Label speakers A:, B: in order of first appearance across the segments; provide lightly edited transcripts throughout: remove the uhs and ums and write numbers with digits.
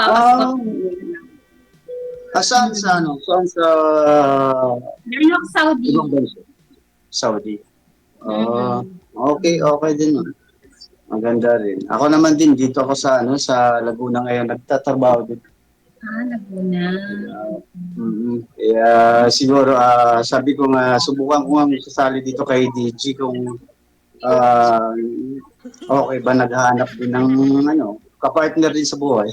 A: Magpapasko.
B: Ah, saan sa ano? Saan sa
A: New York, Saudi.
B: ibang bansa? Saudi. Ah,
A: Mm-mm.
B: okay din. Maganda rin. Ako naman din dito ako sa ano sa Laguna ngayon nagtatrabaho din.
A: Laguna.
B: Kaya siguro sabi ko nga subukan ko nga sasali dito kay DG kung ah, okay ba naghahanap din ng ano kapartner din sa buhay.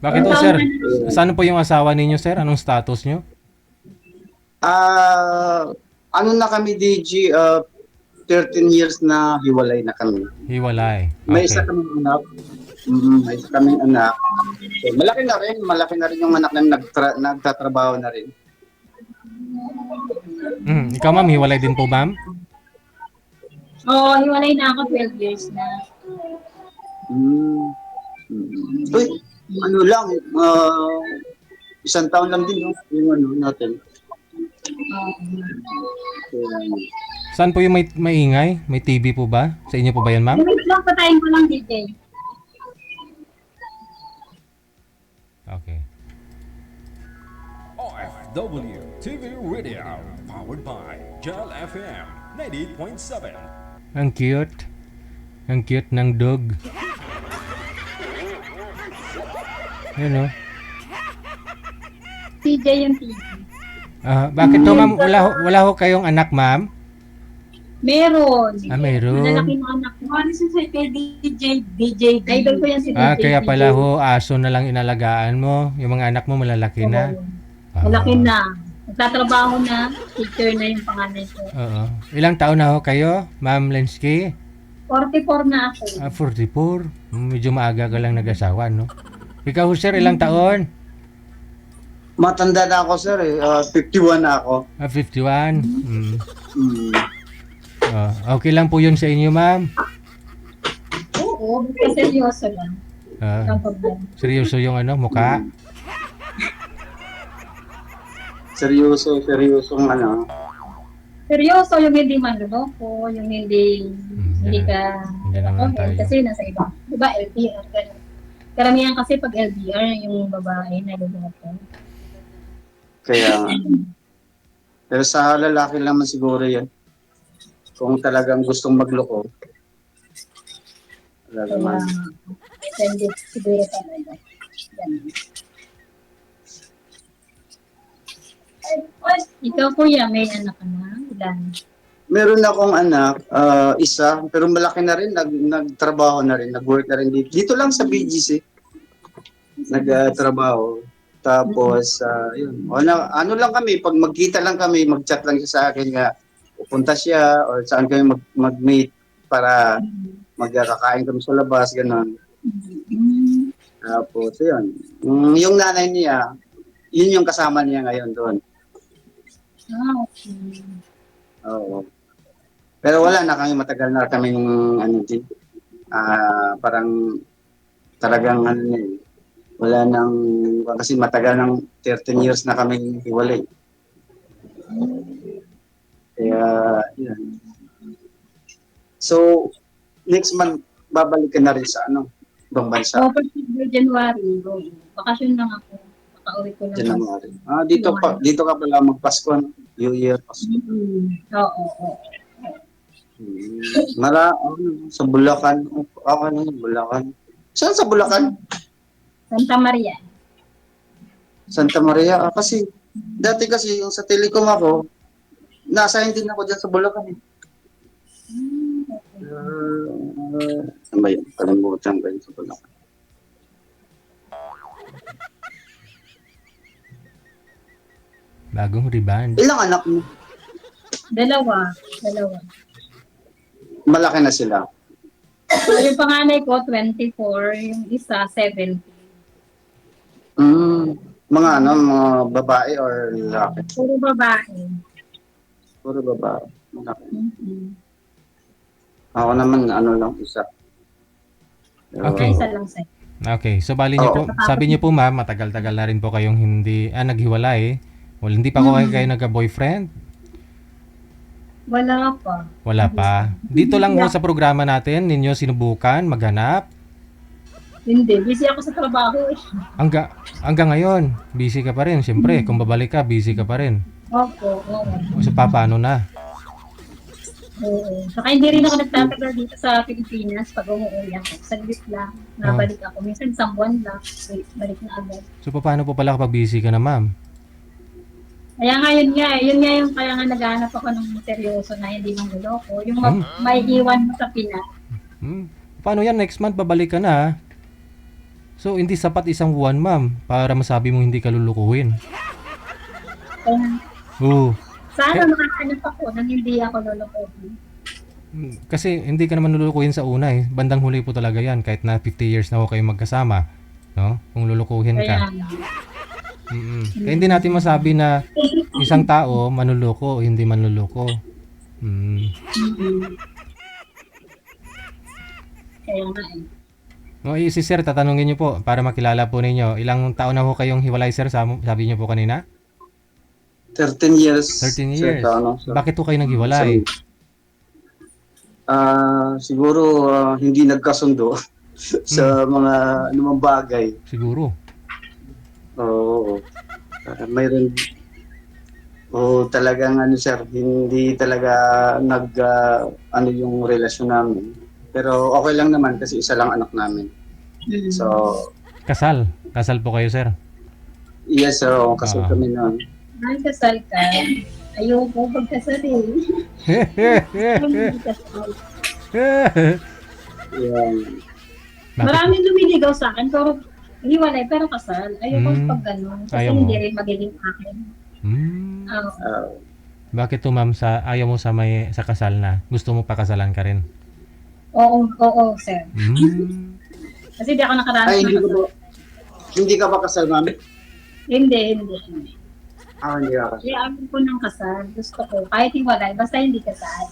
C: Bakit po, sir? Saan po yung asawa ninyo, sir? Anong status nyo?
B: Ah, ano na kami DG 13 years na hiwalay na kami.
C: Hiwalay.
B: May isa
C: Okay.
B: kaming anak. May isa kaming anak. So, malaki na rin yung anak na nagtatrabaho na rin.
C: Ikaw, ma'am, hiwalay din po, ma'am?
A: Oo, hiwalay na ako 12 years na.
B: Mm. Uy, ano lang, isang taon lang din, no? Yung ano natin.
C: Saan po yung may maingay? May TV po ba? Sa inyo po ba yan, ma'am?
A: Wait lang, patayin ko lang, DJ.
C: Okay.
D: OFW TV Radio, powered by Gel FM 98.7.
C: Ang cute. Ang cute ng dog. Yan, oh.
A: DJ yung TV.
C: Bakit to, ma'am? Wala ho kayong anak, ma'am?
A: Meron.
C: Mayroon.
A: Malalaki na anak ko. Ano siya kay DJ? Idol ko yan si DJ.
C: Kaya pala ho, aso na lang inalagaan mo. Yung mga anak mo malalaki na.
A: Malaki na. Nagtatrabaho na. Teacher na yung panganay ko.
C: Oo. Ilang taon na ho kayo, Ma'am Lensky?
A: 44 na ako.
C: 44. Medyo maaga ka lang nag-asawa, no? Ikaw, sir, ilang taon?
B: Matanda na ako, sir. 51 na ako.
C: 51.
B: Mm.
C: Okay lang po yun sa inyo, ma'am.
A: Oo, kasi seryoso lang. Ang problema.
C: Seryoso yung ano, mukha?
B: Seryosong ano.
A: Seryoso yung hindi manluloko, yung hindi ka
C: Hindi naman tayo.
A: kasi nasa iba. Diba LDR ganun. Karamihan kasi pag LDR yung babae na luloko.
B: Kaya nga. Pero sa lalaki naman siguro yan. Kung talagang gustong magloko.
A: Kaya depende siguro talaga. Ganun. Ikaw kuya, may anak ka na? Ilan?
B: Meron akong anak, isa, pero malaki na rin, nagtrabaho na rin, nag-work na rin dito. Dito lang sa BGC, nagtrabaho. Tapos, yun. Ano lang kami, pag magkita lang kami, mag-chat lang siya sa akin nga, pupunta siya, or saan kami mag-meet para magkakain kami sa labas, gano'n. Tapos, yun. Yung nanay niya, yun yung kasama niya ngayon doon.
A: Okay.
B: Oo. Pero wala na kami, matagal na kami ano din. Parang talagang ano niya eh. Wala nang, kasi matagal ng 13 years na kami hiwalay. Kaya, yun. So, next month, babalik ka na rin sa ano, ibang bansa.
A: So, first January, bakasyon lang ako. Makauwi ko lang.
B: January. Dito ka pala magpasko, no? New Year, Pasko.
A: Oo.
B: Sa Bulacan. Ako na, Bulacan. Saan sa Bulacan?
A: Santa Maria.
B: Santa Maria. Kasi, dati kasi yung sa Telecom ako, na-assign din ako dyan sa Bulacan. Saan ba yun? Kalimutan ba yun sa Bulacan?
C: Bagong rebound.
B: Ilang anak mo?
A: Dalawa.
B: Malaki na sila.
A: So, yung panganay ko, 24. Yung isa, 70.
B: Mga babae or lalaki?
A: Puro babae.
B: Puro babae. Malaki. Ako naman, lang, isa.
C: Okay.
A: Isa lang sa'yo.
C: Okay, so bali niyo po, sabi niyo po ma'am, matagal-tagal na rin po kayong naghiwalay. Well, hindi pa kayo nagka-boyfriend?
A: Wala pa.
C: Wala pa. Dito lang po sa programa natin, ninyo sinubukan maghanap?
A: Hindi, busy ako sa trabaho eh.
C: Hanggang ngayon, busy ka pa rin. Siyempre, kung babalik ka, busy ka pa rin.
A: Opo, oo.
C: O so, paano na?
A: Oo. Saka hindi rin ako nagtatagal dito sa Pilipinas pag umuwi ako. Saglit lang, nabalik ako. Minsan isang buwan lang, balik na agad.
C: So, paano po pala kapag busy ka na, ma'am?
A: Kaya nga yun nga, yun nga yung kaya nga naghahanap ako ng seryoso na hindi mangloloko. Yung may iwan mo sa Pinas.
C: Paano yan? Next month, babalik ka na, ha? So, hindi sapat isang buwan, ma'am, para masabi mong hindi ka lulukuhin.
A: Kaya,
C: Oo.
A: sana makahanap ako nang hindi ako lolokohin.
C: Kasi hindi ka naman lulukuhin sa una eh. Bandang huli po talaga yan. Kahit na 50 years na ho kayo magkasama. No? Kung lulukuhin
A: Kaya,
C: ka. Kaya hindi natin masabi na isang tao manluloko o hindi manluloko.
A: kaya nga eh.
C: No, si sir, tatanungin niyo po para makilala po ninyo. Ilang taon na ho kayong hiwalay, sir? Sabi niyo po kanina?
B: 13 years.
C: 13
B: sir,
C: years.
B: sir.
C: Bakit po kayo naghiwalay?
B: Siguro hindi nagkasundo sa mga anumang bagay.
C: Siguro.
B: Oo. Mayroon talagang sir, hindi talaga ano yung relasyon namin. Pero okay lang naman kasi isa lang anak namin. So,
C: Kasal. Kasal po kayo, sir.
B: yes sir, kasi kami noon.
A: Ay, kasal ka. Ayoko pagkasal eh.
B: Yan.
A: Maraming lumiligaw sa akin, pero hiwalay, pero kasal. Ayoko pag gano'n. Kasi
C: Ayaw mo.
A: hindi rin magiging akin.
C: Bakit to, ma'am, ayaw mo sa kasal na? Gusto mo pa kasalan ka rin?
A: Oo, sir. Kasi di ako nakaranas
B: Ay,
A: ng kasal.
B: hindi ka ba kasal, ma'am?
A: Hindi.
B: Hindi ka kasal.
A: Kaya ako po ng kasal. Gusto ko. Kahit hiwalay, basta hindi kasal.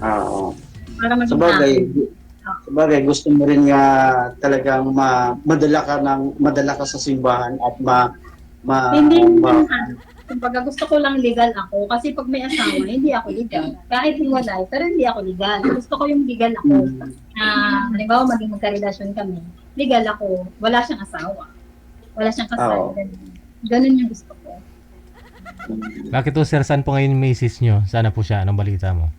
B: Oo.
A: Para maging
B: Sabagay,
A: akin.
B: gusto mo rin nga talagang madala ka sa simbahan at
A: Hindi naman kumbaga gusto ko lang legal ako. Kasi pag may asawa, hindi ako legal. Kahit hiwalay, pero hindi ako legal. Gusto ko yung legal ako. Halimbawa, maging magkarelasyon kami. Legal ako. Wala siyang asawa. Wala siyang kasal. Ganun yung gusto ko.
C: Bakit to, sir? Saan po ngayon yung misis nyo? Sana po siya. Anong balita mo?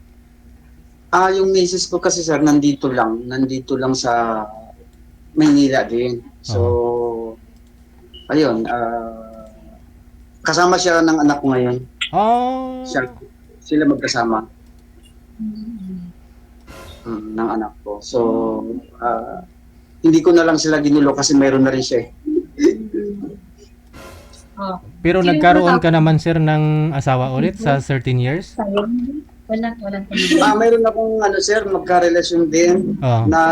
B: Yung misis ko kasi sir, nandito lang sa Maynila din. So, ayun, kasama siya ng anak ko ngayon. Sila magkasama. Ng anak ko. So, hindi ko na lang sila ginulo kasi mayroon na rin siya eh.
C: Pero nagkaroon ka naman, sir, ng asawa ulit sa 13 years?
A: Walang
B: Mayroon akong sir, magkarelasyon din na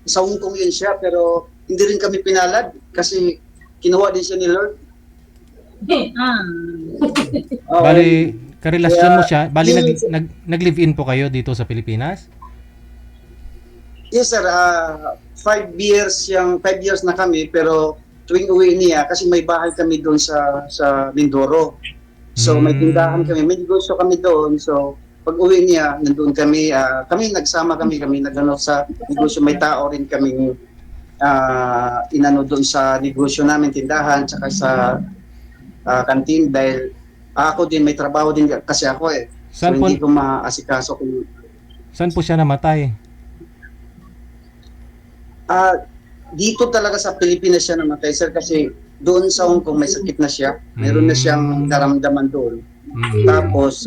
B: sa Hong Kong yun siya pero hindi rin kami pinalad kasi kinuha din siya ni Lord.
C: Bali, karelasyon mo siya. Bali, nag-live-in po kayo dito sa Pilipinas?
B: Yes sir, 5 years na kami pero tuwing uwi niya kasi may bahay kami doon sa Mindoro. So may tindahan kami, may negosyo kami doon. So pag uwi niya, nandoon kami, nagsama kami nagano sa negosyo, may tao rin kami inano doon sa negosyo namin, tindahan, tsaka sa kantin dahil ako din may trabaho din kasi ako eh. So hindi ko maasikaso kung
C: saan po siya namatay?
B: Dito talaga sa Pilipinas siya namatay sir kasi doon sa Hong Kong may sakit na siya. Meron na siyang naramdaman doon. Tapos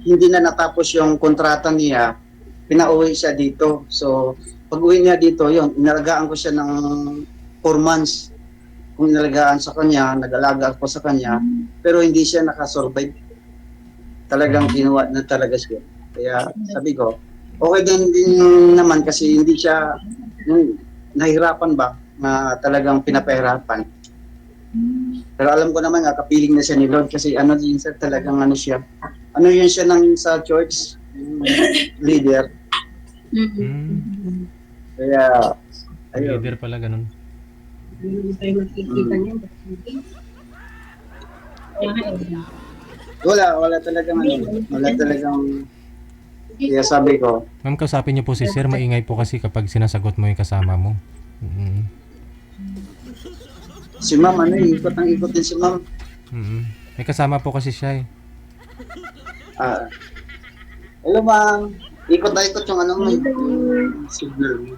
B: hindi na natapos yung kontrata niya, pinauwi siya dito. So pag uwi niya dito, yun, inalagaan ko siya ng 4 months. Kung inalagaan sa kanya, nag-alaga ako sa kanya, pero hindi siya nakasurvive. Talagang kinuha na talaga siya. Kaya sabi ko, okay din naman kasi hindi siya nahirapan ba na talagang pinapahirapan. Pero alam ko naman nga, kapiling na siya ni Lord kasi din sir, talagang siya. Yun siya sa church, leader. Kaya, ayun.
C: Leader pala, ganun.
B: Wala talagang Kaya sabi ko,
C: Ma'am, kausapin niyo po si sir. Maingay po kasi kapag sinasagot mo yung kasama mo. Mm.
B: si ma'am, ano, ikot ang ikot din si ma'am.
C: Mm. May kasama po kasi siya eh.
B: Ah, hello ma'am, ikot na ikot yung ano mo, signal mo.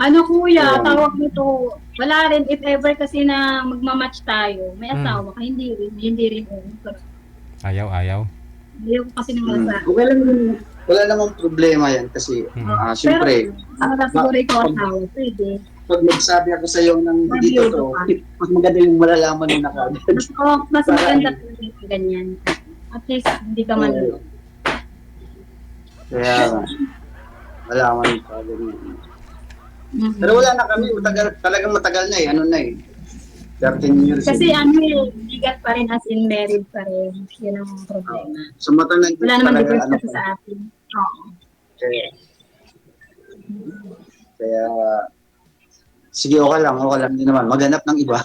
A: Ano kuya,
B: Ayan.
A: tawag nito, wala rin, if ever kasi na magmamatch tayo, may
C: Hmm.
A: asawa ka, hindi rin.
C: Ayaw.
A: Ayaw ko kasi ng
B: Hmm.
A: asawa.
B: Okay lang yun. Wala namang problema yan kasi siyempre,
A: Pero, para siguro ikaw asawa, pwede.
B: pag nagsabi ako sa iyo ng hindi totoo, mas maganda yung malalaman mo na kagad.
A: Mas maganda talaga yung ganyan. At least, hindi ka man.
B: Kaya, malaman mo kagad yun.
A: Mhm.
B: Pero wala na kami, talagang matagal na eh, ano na eh. 13 years.
A: Kasi ano bigat pa rin as in married pa rin. Yun ang problema.
B: Sa mata ng
A: Wala naman
B: talaga,
A: difference
B: ano
A: kasi
B: pa.
A: sa atin. Oo.
B: Kaya, sige, okay lang din naman. Maghanap ng iba.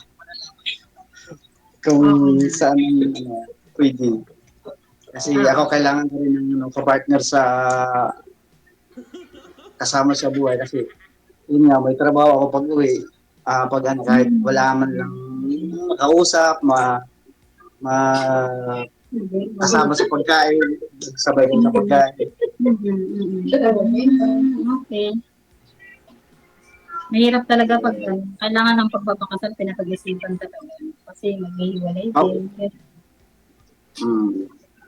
B: Kung saan, pwede. Kasi ako kailangan ko rin ng partner sa kasama sa buhay kasi yun nga, may trabaho ako pag uwi. Pag ano, kahit wala man lang makausap, kasama sa pagkain, sabay ko sa pagkain.
A: Okay. Mahirap talaga pag kailangan ng pagpapakasal, pinapag-isipan talaga. Kasi maghihiwalay din.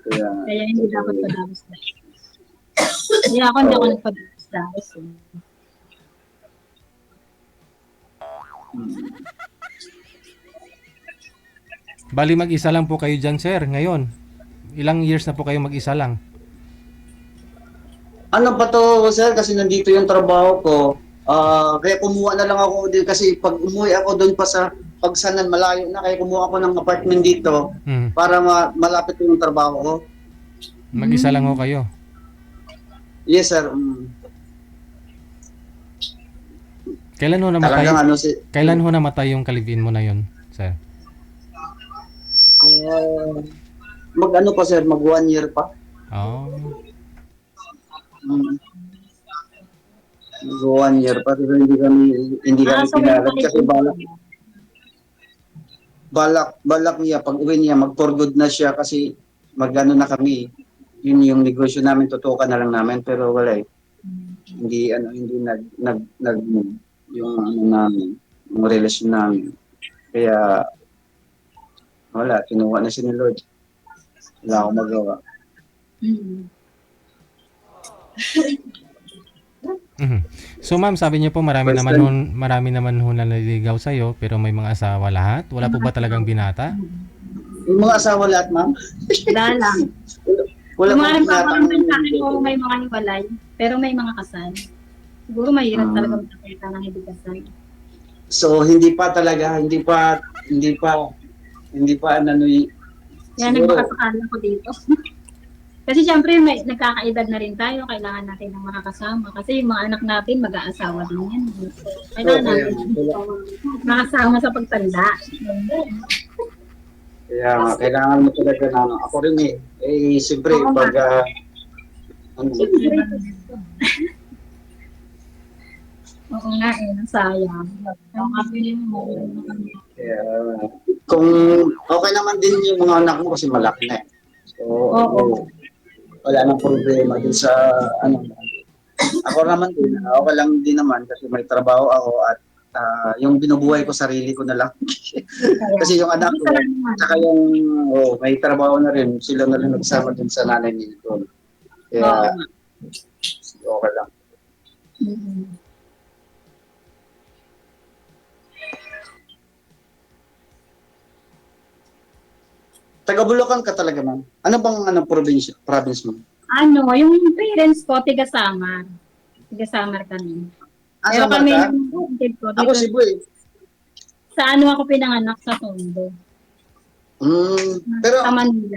B: Kaya,
A: Kaya hindi dapat padagos-dagos. Kaya ako hindi ako nagpadagos-dagos.
C: Bali mag-isa lang po kayo dyan, sir, ngayon. Ilang years na po kayo mag-isa lang?
B: ano pa to, sir, kasi nandito yung trabaho ko. Kaya kumuha na lang ako din kasi pag umuwi ako doon pa sa Pagsanan, malayo na, kaya kumuha ako ng apartment dito
C: Mm.
B: para malapit yung trabaho ko.
C: Mag-isa lang ho kayo.
B: Yes, sir.
C: Kailan ho namatay?
B: Talagang ano
C: Kailan ho namatay yung kalibin mo na yun, sir?
B: mag-ano pa, sir, mag 1 year pa.
C: Oh.
B: Mag 1 year pa, pero hindi kami
A: So
B: pinalad kasi balak niya, pag uwi niya, mag-for good na siya kasi mag-ano na kami. Yun yung negosyo namin, tutukan na lang namin, pero wala eh. Hindi nag yung ano namin, yung relasyon namin. Kaya wala, kinuha na si ni Lord. Wala akong magawa.
C: Mhm. So ma'am, sabi niyo po marami
B: First
C: naman ho na naliligaw sa iyo pero may mga asawa lahat. Wala po ba talagang binata?
B: Yung mga asawa lahat, ma'am?
A: Wala lang.
B: Wala
A: Yung
B: pong
A: mga
B: binatang
A: nagpaparamdam sa akin ko may mga hiwalay, pero may mga kasal. Siguro mahirap talaga magkakita ng hindi kasal.
B: So hindi pa ano
A: Kaya nagpakasakala ko dito. Kasi syempre may nagkakaedad na rin tayo, kailangan natin ng makakasama. Kasi yung mga anak natin mag-aasawa din yan. So, kailangan natin makasama sa pagtanda.
B: Kaya kailangan mo talaga na ano. Ako rin eh. Siyempre pag
A: Oo nga nasayang.
B: kaya, kung okay naman din yung mga anak mo kasi malaki na eh. So, wala nang problema din sa ano. Ako naman din, okay lang din naman kasi may trabaho ako at yung binubuhay ko sarili ko na lang. Kasi yung anak ko, saka yung may trabaho na rin, sila na lang nagsama din sa nanay nito. Kaya okay lang. Taga Bulacan ka talaga, ma'am? Ano bang province mo?
A: Yung parents ko, tiga-Samar. Tiga-Samar kami. Pero
B: Samar
A: kami,
B: ka? Ako
A: dito,
B: Cebu eh.
A: sa ako pinanganak sa Tondo.
B: Pero,
A: Sa Manila.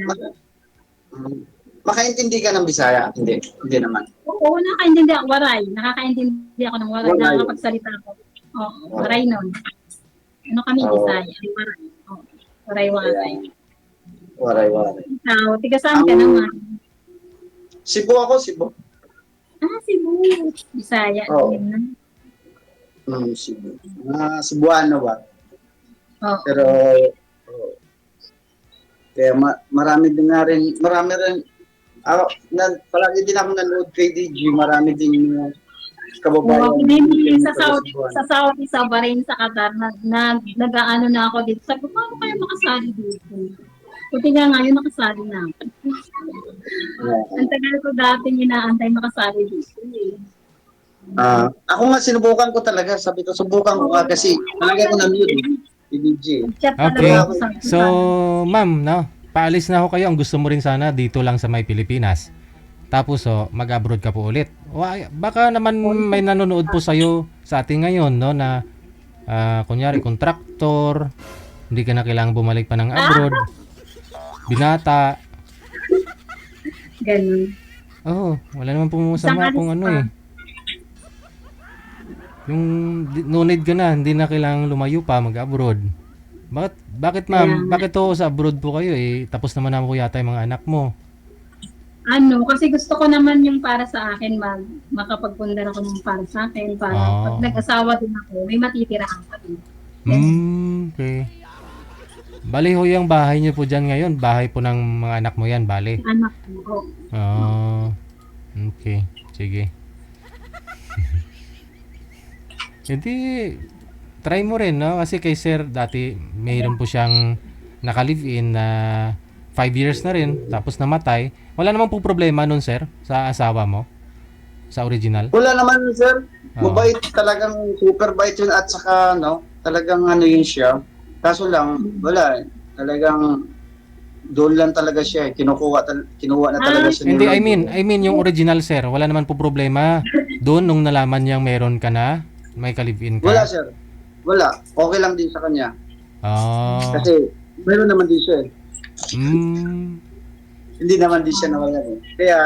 B: makaintindi ka ng Bisaya? Hindi naman.
A: Oo, nakakaintindi ako. Waray. Nakakaintindi ako ng waray.
B: Waray.
A: Nakakapagsalita ako. Oo, waray nun. Ano kami, Bisaya? Waray. Oo, waray-waray.
B: Waray.
A: Ikaw, tiga saan ka naman?
B: Cebu ako, Cebu.
A: Cebu. Bisaya.
B: Oo.
A: Yun na.
B: Cebu. Cebuano ba?
A: Oo.
B: Pero, oh, kaya marami din nga rin, marami rin, palagi din ako nanood kay DG, marami din yung kababayan.
A: Ako din,
B: yung
A: sa Saudi isa ba rin sa Qatar, nag-aano na ako dito. Sabi ko, paano kayo makasali dito? Buti nga ngayon nakasali na ako. Ang tagal ko dating inaantay makasali dito.
B: Ako nga sinubukan ko talaga, sabi ko subukan ko nga kasi talaga ko nanood DG.
A: Chat
C: Okay.
A: talaga ako sa
C: So, ma'am, no? Paalis na ako kayo. Ang gusto mo rin sana dito lang sa may Pilipinas. Tapos, mag-abroad ka po ulit. Baka naman may nanonood po sa'yo sa atin ngayon, no? Na, kunyari, kontraktor. Hindi ka na kailangang bumalik pa ng abroad. Binata.
A: Ganun.
C: Wala naman pong masama
A: Isang
C: kung
A: alis
C: ano
A: pa.
C: eh. Yung no need ka na, hindi na kailangang lumayo pa mag-abroad. Bakit ma'am? Bakit sa abroad po kayo eh? Tapos naman naman po yata yung mga anak mo.
A: Kasi gusto ko naman yung para sa akin, makapagpundar ako ng para sa akin, para pag nag-asawa din ako, may matitirahan pa din.
C: Okay. Bali ho yung bahay niyo po dyan ngayon. Bahay po ng mga anak mo yan, bali.
A: Anak ko.
C: Okay. Sige. Hindi, try mo rin, no? Kasi kay sir, dati mayroon po siyang naka-live-in na 5 years na rin, tapos namatay. Wala namang po problema nun, sir, sa asawa mo? Sa original?
B: Wala naman, sir. Mabait, talagang super bait yun at saka, talagang yun siya. Kaso lang, wala. Talagang doon lang talaga siya. Kinuha na talaga siya.
C: Hindi, I mean yung original, sir. Wala naman po problema doon nung nalaman niyang meron ka na, may ka-live-in ka.
B: Wala, sir. Wala. Okay lang din sa kanya. Kasi meron naman din siya eh. Hindi naman din siya nawala eh. Kaya,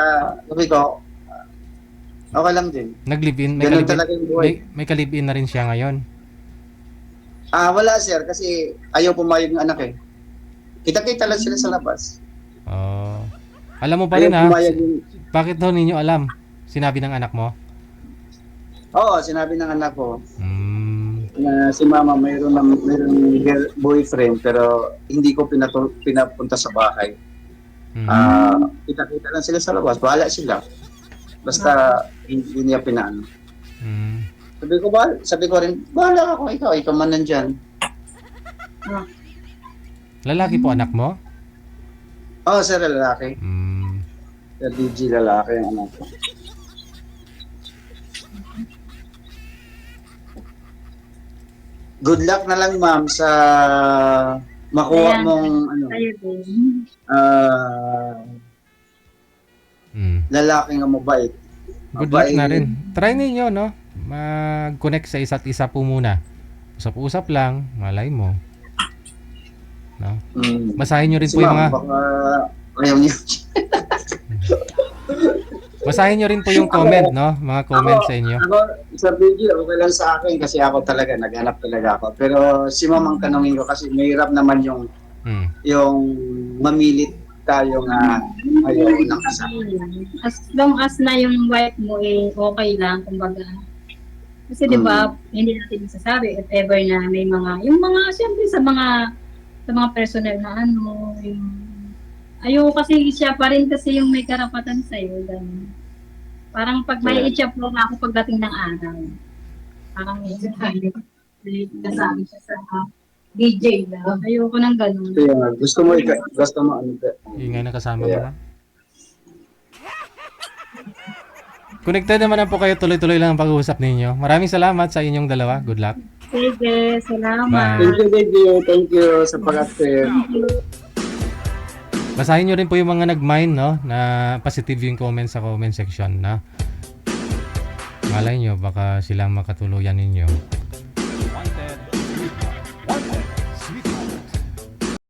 B: sabi ko, okay lang din.
C: Nag-live-in?
B: Ganun talaga yung buhay.
C: May ka-live-in na rin siya ngayon?
B: Wala, sir. Kasi ayaw pumayag ng anak eh. Kita-kita lang sila sa labas.
C: Alam mo pa rin
B: Ayaw
C: ha?
B: pumayag yung...
C: Bakit daw ninyo alam? Sinabi ng anak mo?
B: Oo, sinabi ng anak ko na si mama mayroon boyfriend pero hindi ko pinapunta sa bahay. Kita-kita lang sila sa labas. Bahala sila. Basta hindi niya pinaano. Sabi ko rin, bahala ako, ikaw man nandyan.
C: Lalaki po anak mo?
B: Oo, sir, lalaki. Sir DG, lalaki ang anak ko. Good luck na lang, ma'am, sa makuha mong lalaking mabait.
C: Good luck na rin. Try ninyo, no? Mag-connect sa isa't isa po muna. Usap-usap lang, malay mo. No? Basahin nyo rin po yung mga...
B: Baka ayaw niya.
C: Basahin nyo rin po yung comment, no? Mga comment sa inyo.
B: Ako, sa video, okay lang sa akin kasi ako talaga, naghanap talaga ako. Pero si ma'am ang tanongin ko kasi mahirap naman yung mamilit tayo nga ayaw ng kasama.
A: As long as na yung wife mo okay lang, kumbaga. Kasi di ba, hindi natin masasabi if ever na may siyempre sa mga personal na ayoko kasi siya pa rin kasi yung may karapatan sa'yo. Ganun. Parang pag may i-chop mo ako pagdating ng araw. Parang kasabi siya sa DJ na. Ayoko nang ganun.
B: Kaya gusto mo
C: Ingay na kasama mo na. Connected naman po kayo, tuloy-tuloy lang ang pag-uusap ninyo. Maraming salamat sa inyong dalawa. Good luck.
A: Sige, salamat.
C: Bye.
B: Thank you sa pag-accept.
C: Basahin nyo rin po yung mga nag-mind, no? Na positive yung comment sa comment section, na malay nyo, baka silang makatuluyan ninyo.